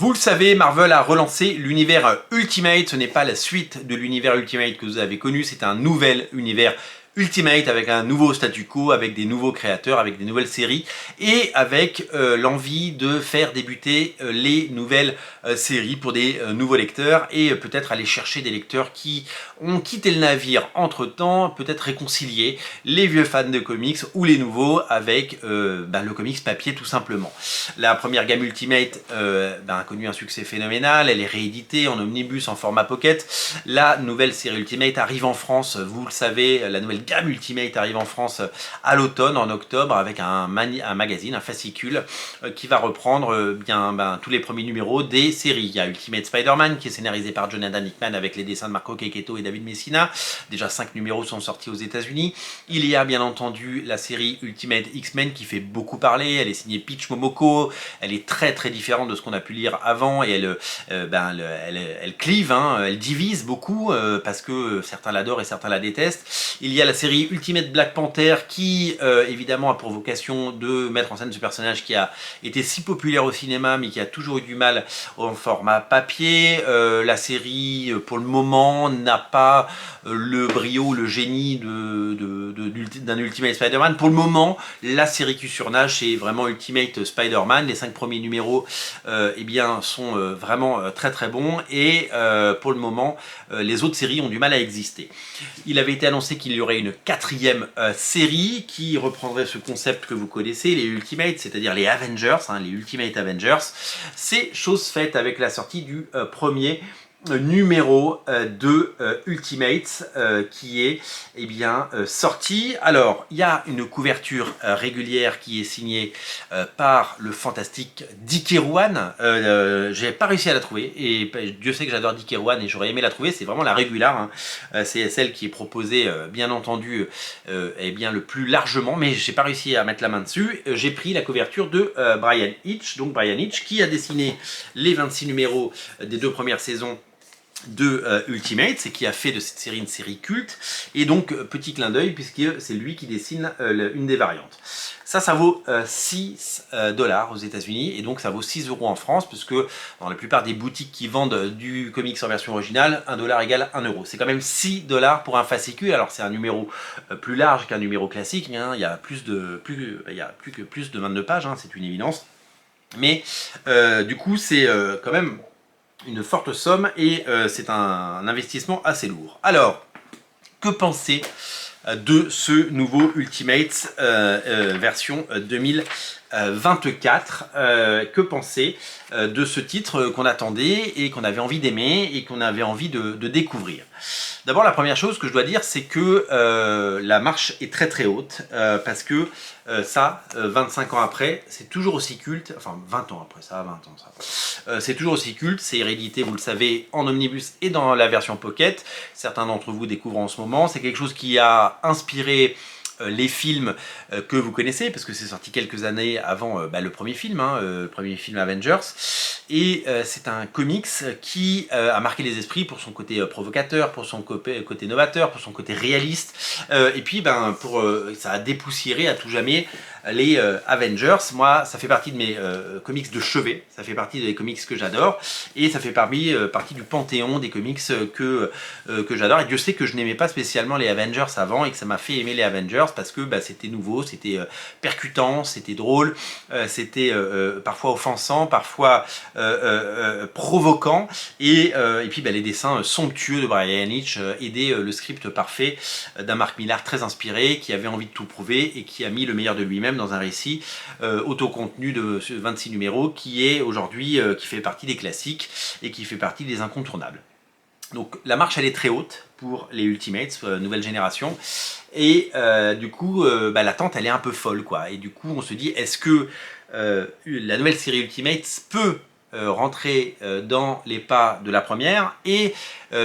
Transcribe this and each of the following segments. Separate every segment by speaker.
Speaker 1: Vous le savez, Marvel a relancé l'univers Ultimate. Ce n'est pas la suite de l'univers Ultimate que vous avez connu, c'est un nouvel univers Ultimate avec un nouveau statu quo, avec des nouveaux créateurs, avec des nouvelles séries et avec l'envie de faire débuter les nouvelles séries pour des nouveaux lecteurs et peut-être aller chercher des lecteurs qui ont quitté le navire entre temps, peut-être réconcilier les vieux fans de comics ou les nouveaux avec le comics papier tout simplement. La première gamme Ultimate a connu un succès phénoménal, elle est rééditée en omnibus, en format pocket. La nouvelle série Ultimate arrive en France, vous le savez, la nouvelle gamme Ultimate arrive en France à l'automne, en octobre, avec un magazine, un fascicule, qui va reprendre tous les premiers numéros des séries. Il y a Ultimate Spider-Man qui est scénarisé par Jonathan Hickman avec les dessins de Marco Checchetto et David Messina. Déjà 5 numéros sont sortis aux États-Unis. Il y a bien entendu la série Ultimate X-Men qui fait beaucoup parler. Elle est signée Peach Momoko. Elle est très très différente de ce qu'on a pu lire avant et elle clive, elle divise beaucoup parce que certains l'adorent et certains la détestent. Il y a la série Ultimate Black Panther qui évidemment a pour vocation de mettre en scène ce personnage qui a été si populaire au cinéma mais qui a toujours eu du mal en format papier. La série pour le moment n'a pas le brio, le génie d'un Ultimate Spider-Man. Pour le moment, la série qui surnage, c'est vraiment Ultimate Spider-Man. Les 5 premiers numéros sont vraiment très très bons et pour le moment, les autres séries ont du mal à exister. Il avait été annoncé qu'il y aurait une 4e série qui reprendrait ce concept que vous connaissez, les Ultimates, c'est-à-dire les Avengers, les Ultimate Avengers. C'est chose faite avec la sortie du premier numéro de Ultimate qui est sorti. Alors, il y a une couverture régulière qui est signée par le fantastique Dick Erwan. J'ai pas réussi à la trouver et Dieu sait que j'adore Dick Erwan et j'aurais aimé la trouver. C'est vraiment la régulière. C'est celle qui est proposée, bien entendu, le plus largement, mais j'ai pas réussi à mettre la main dessus. J'ai pris la couverture de Bryan Hitch, donc Bryan Hitch qui a dessiné les 26 numéros des 2 premières saisons de Ultimate, c'est qui a fait de cette série une série culte, et donc petit clin d'œil puisque c'est lui qui dessine une des variantes. Ça vaut 6 $ aux États-Unis et donc ça vaut 6 € en France, puisque dans la plupart des boutiques qui vendent du comics en version originale, 1 $ égale 1 €. C'est quand même 6 $ pour un fascicule. Alors c'est un numéro plus large qu'un numéro classique, il y a plus de 22 pages, c'est une évidence. Mais du coup c'est quand même une forte somme et c'est un investissement assez lourd. Alors, que penser de ce nouveau Ultimate version 2024 que penser de ce titre qu'on attendait et qu'on avait envie d'aimer et qu'on avait envie de découvrir? D'abord, la première chose que je dois dire, c'est que la marche est très très haute parce que 25 ans après, c'est toujours aussi culte, enfin 20 ans après, ça a 20 ans ça. C'est toujours aussi culte, c'est réédité, vous le savez, en omnibus et dans la version pocket. Certains d'entre vous découvrent en ce moment. C'est quelque chose qui a inspiré les films que vous connaissez, parce que c'est sorti quelques années avant le premier film, le premier film Avengers, et c'est un comics qui a marqué les esprits pour son côté provocateur, pour son côté novateur, pour son côté réaliste, et puis ça a dépoussiéré à tout jamais les Avengers. Moi, ça fait partie de mes comics de chevet, ça fait partie des comics que j'adore, et ça fait partie du panthéon des comics que j'adore, et Dieu sait que je n'aimais pas spécialement les Avengers avant, et que ça m'a fait aimer les Avengers, parce que c'était nouveau, c'était percutant, c'était drôle, c'était parfois offensant, parfois provoquant, et puis les dessins somptueux de Bryan Hitch aidaient le script parfait d'un Mark Millar très inspiré, qui avait envie de tout prouver et qui a mis le meilleur de lui-même dans un récit autocontenu de 26 numéros qui est aujourd'hui, qui fait partie des classiques et qui fait partie des incontournables. Donc la marche elle est très haute pour les Ultimates, nouvelle génération, et du coup l'attente elle est un peu folle quoi, et du coup on se dit est-ce que la nouvelle série Ultimates peut rentrer dans les pas de la première, et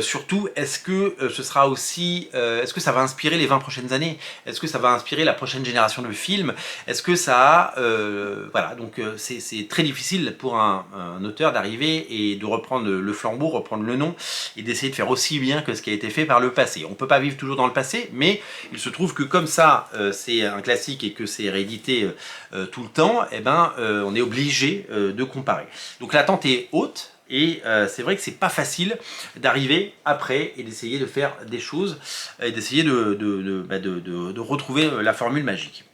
Speaker 1: surtout est-ce que ce sera aussi est-ce que ça va inspirer les 20 prochaines années, est-ce que ça va inspirer la prochaine génération de films, est-ce que ça a voilà, donc c'est très difficile pour un auteur d'arriver et de reprendre le flambeau, reprendre le nom et d'essayer de faire aussi bien que ce qui a été fait par le passé. On peut pas vivre toujours dans le passé, mais il se trouve que comme ça c'est un classique et que c'est réédité tout le temps, on est obligé de comparer. Donc Donc l'attente est haute. Et c'est vrai que c'est pas facile d'arriver après et d'essayer de faire des choses et d'essayer de retrouver la formule magique.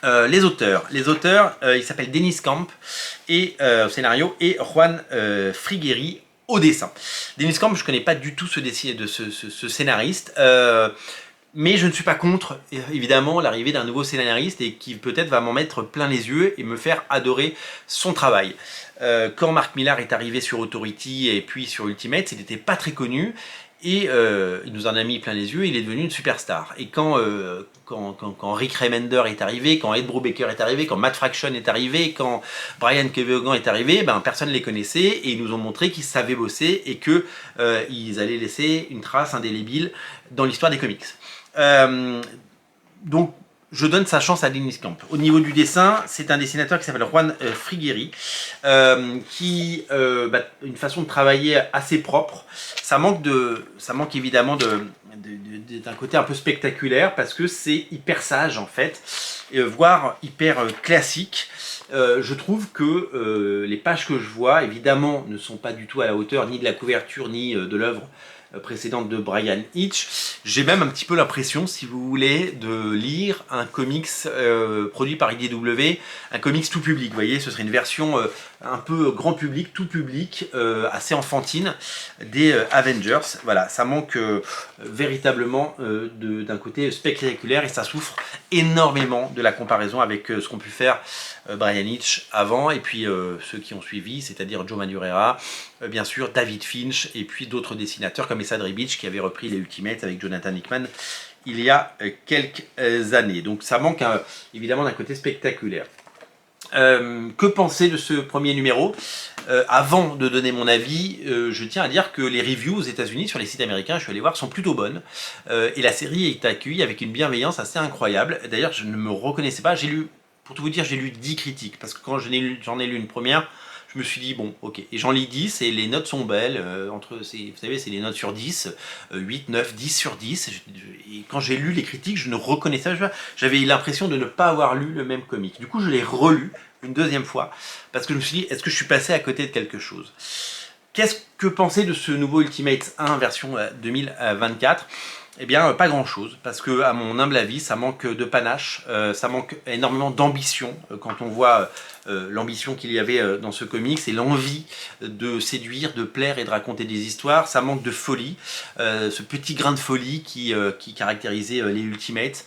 Speaker 1: Les auteurs, ils s'appellent Dennis Camp et, au scénario et Juan Frigueri au dessin. Dennis Camp, je connais pas du tout ce scénariste. Mais je ne suis pas contre, évidemment, l'arrivée d'un nouveau scénariste et qui peut-être va m'en mettre plein les yeux et me faire adorer son travail. Quand Mark Millar est arrivé sur Authority et puis sur Ultimate, il n'était pas très connu et il nous en a mis plein les yeux, il est devenu une superstar. Et quand Rick Remender est arrivé, quand Ed Brubaker est arrivé, quand Matt Fraction est arrivé, quand Brian Kevogan est arrivé, personne ne les connaissait et ils nous ont montré qu'ils savaient bosser et qu'ils allaient laisser une trace indélébile dans l'histoire des comics. Donc je donne sa chance à Dennis Camp. Au niveau du dessin, c'est un dessinateur qui s'appelle Juan Frigueri, qui une façon de travailler assez propre. Ça manque évidemment d'un côté un peu spectaculaire parce que c'est hyper sage en fait, voire hyper classique. Je trouve que les pages que je vois évidemment ne sont pas du tout à la hauteur ni de la couverture ni de l'œuvre précédente de Brian Hitch. J'ai même un petit peu l'impression, si vous voulez, de lire un comics produit par IDW, un comics tout public. Vous voyez, ce serait une version un peu grand public, tout public, assez enfantine des Avengers. Voilà, ça manque véritablement d'un côté spectaculaire et ça souffre énormément de la comparaison avec ce qu'ont pu faire Brian Hitch avant et puis ceux qui ont suivi, c'est-à-dire Joe Madureira, bien sûr David Finch et puis d'autres dessinateurs comme Esad Ribic qui avait repris les Ultimates avec Jonathan Hickman il y a quelques années. Donc ça manque évidemment d'un côté spectaculaire. Que penser de ce premier numéro? Avant de donner mon avis, je tiens à dire que les reviews aux États-Unis sur les sites américains, je suis allé voir, sont plutôt bonnes. Et la série est accueillie avec une bienveillance assez incroyable. D'ailleurs, je ne me reconnaissais pas. Pour tout vous dire, j'ai lu 10 critiques. Parce que quand j'en ai lu une première, je me suis dit, bon, ok. Et j'en lis 10 et les notes sont belles. Vous savez, c'est les notes sur 10, 8, 9, 10 sur 10. Et quand j'ai lu les critiques, je ne reconnaissais pas. J'avais l'impression de ne pas avoir lu le même comic. Du coup, je l'ai relu une deuxième fois. Parce que je me suis dit, est-ce que je suis passé à côté de quelque chose? Qu'est-ce que penser de ce nouveau Ultimate 1 version 2024? Eh bien, pas grand-chose, parce que, à mon humble avis, ça manque de panache, ça manque énormément d'ambition, quand on voit l'ambition qu'il y avait dans ce comics et l'envie de séduire, de plaire et de raconter des histoires. Ça manque de folie, ce petit grain de folie qui caractérisait les Ultimates.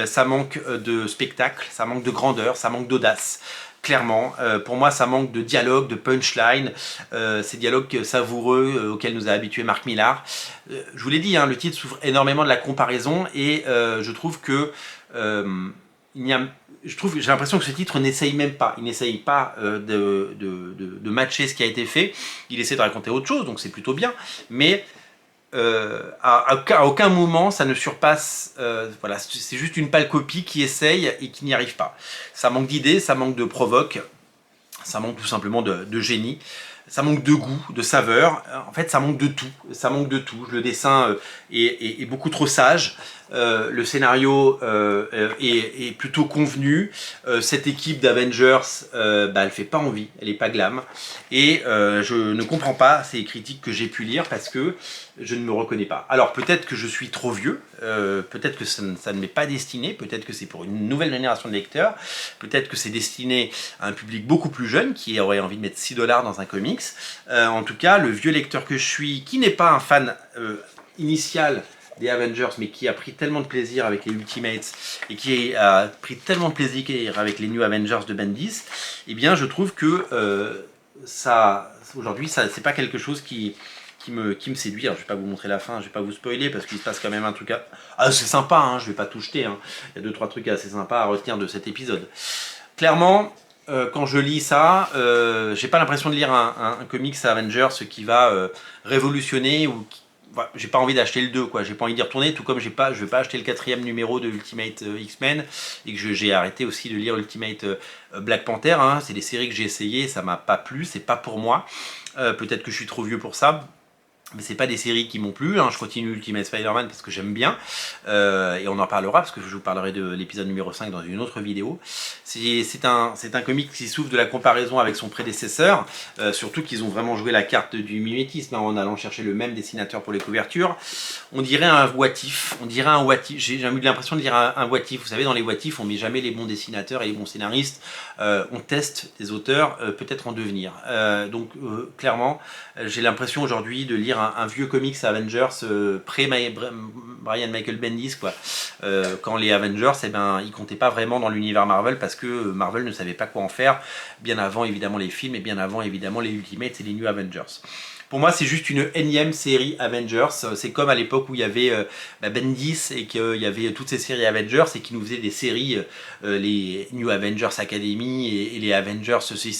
Speaker 1: Ça manque de spectacle, ça manque de grandeur, ça manque d'audace. Clairement, pour moi ça manque de dialogue, de punchline, ces dialogues savoureux auxquels nous a habitué Mark Millar. Je vous l'ai dit, le titre souffre énormément de la comparaison et je trouve que j'ai l'impression que ce titre n'essaye même pas. Il n'essaye pas de matcher ce qui a été fait. Il essaie de raconter autre chose, donc c'est plutôt bien. Mais à aucun moment ça ne surpasse, voilà, c'est juste une pâle copie qui essaye et qui n'y arrive pas. Ça manque d'idées, ça manque de provoque, ça manque tout simplement de génie, ça manque de goût, de saveur, en fait ça manque de tout, Le dessin est beaucoup trop sage, le scénario est plutôt convenu, cette équipe d'Avengers, elle fait pas envie, elle est pas glam, et je ne comprends pas ces critiques que j'ai pu lire parce que je ne me reconnais pas. Alors peut-être que je suis trop vieux, peut-être que ça ne m'est pas destiné, peut-être que c'est pour une nouvelle génération de lecteurs, peut-être que c'est destiné à un public beaucoup plus jeune qui aurait envie de mettre 6 $ dans un comics. En tout cas, le vieux lecteur que je suis, qui n'est pas un fan initial des Avengers, mais qui a pris tellement de plaisir avec les Ultimates et qui a pris tellement de plaisir avec les New Avengers de Bendis, eh bien je trouve que aujourd'hui, c'est pas quelque chose qui me séduit. Alors, je vais pas vous montrer la fin, je vais pas vous spoiler parce qu'il se passe quand même un truc assez sympa, je vais pas tout jeter, il y a 2-3 trucs assez sympas à retenir de cet épisode. Clairement, quand je lis ça, j'ai pas l'impression de lire un comics Avengers qui va révolutionner ou j'ai pas envie d'acheter le 2, quoi. J'ai pas envie d'y retourner, tout comme je vais pas acheter le 4e numéro de Ultimate X-Men et que j'ai arrêté aussi de lire Ultimate Black Panther. C'est des séries que j'ai essayées, ça m'a pas plu, c'est pas pour moi. Peut-être que je suis trop vieux pour ça. Mais c'est pas des séries qui m'ont plu, hein. Je continue Ultimate Spider-Man parce que j'aime bien, et on en parlera parce que je vous parlerai de l'épisode numéro 5 dans une autre vidéo. C'est un comic qui souffre de la comparaison avec son prédécesseur, surtout qu'ils ont vraiment joué la carte du mimétisme, hein, en allant chercher le même dessinateur pour les couvertures. On dirait un what if, j'ai eu l'impression de dire un what if. Vous savez, dans les what if, on met jamais les bons dessinateurs et les bons scénaristes, on teste des auteurs, peut-être en devenir. Donc clairement, j'ai l'impression aujourd'hui de lire un vieux comics Avengers Brian Michael Bendis, quoi. Quand les Avengers, eh ben, ils comptaient pas vraiment dans l'univers Marvel parce que Marvel ne savait pas quoi en faire, bien avant évidemment les films et bien avant évidemment les Ultimates et les New Avengers. Pour moi, c'est juste une énième série Avengers. C'est comme à l'époque où il y avait Bendis et qu'il y avait toutes ces séries Avengers et qui nous faisaient des séries, les New Avengers Academy et les Avengers ceci,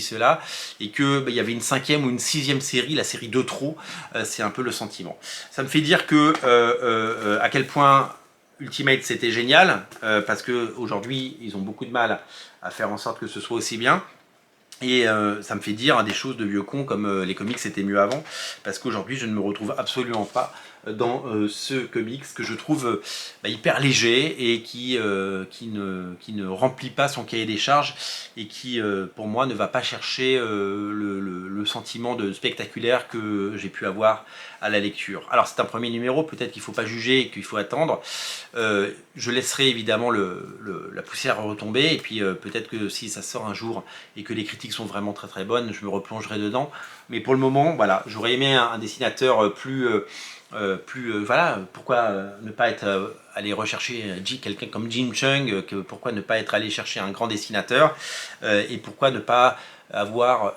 Speaker 1: cela, et qu'il y avait une 5e ou une 6e série, la série de trop. C'est un peu le sentiment. Ça me fait dire que à quel point Ultimate c'était génial, parce qu'aujourd'hui ils ont beaucoup de mal à faire en sorte que ce soit aussi bien. Et ça me fait dire des choses de vieux cons comme les comics c'était mieux avant, parce qu'aujourd'hui je ne me retrouve absolument pas dans ce comics que je trouve hyper léger et qui ne remplit pas son cahier des charges et qui pour moi ne va pas chercher le sentiment de spectaculaire que j'ai pu avoir à la lecture. Alors c'est un premier numéro, peut-être qu'il ne faut pas juger et qu'il faut attendre. Je laisserai évidemment la poussière retomber et puis peut-être que si ça sort un jour et que les critiques sont vraiment très très bonnes, je me replongerai dedans. Mais pour le moment, voilà, j'aurais aimé un dessinateur voilà, pourquoi ne pas aller rechercher quelqu'un comme Jim Chung, pourquoi ne pas être allé chercher un grand dessinateur, et pourquoi ne pas avoir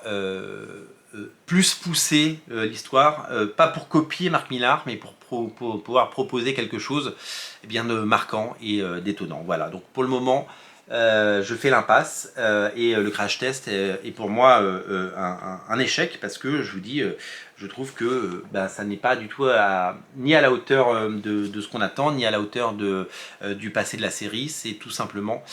Speaker 1: plus poussé l'histoire, pas pour copier Mark Millar, mais pour pouvoir proposer quelque chose de marquant et d'étonnant. Voilà, donc pour le moment, je fais l'impasse et le crash test est pour moi un échec parce que je vous dis, je trouve que ça n'est pas du tout ni à la hauteur de ce qu'on attend, ni à la hauteur du passé de la série. C'est tout simplement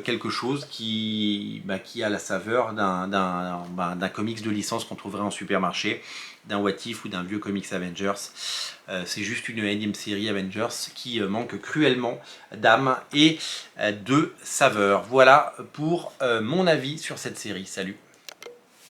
Speaker 1: quelque chose qui a la saveur d'un comics de licence qu'on trouverait en supermarché, d'un What If ou d'un vieux comics Avengers. C'est juste une énième série Avengers qui manque cruellement d'âme et de saveur. Voilà pour mon avis sur cette série. Salut!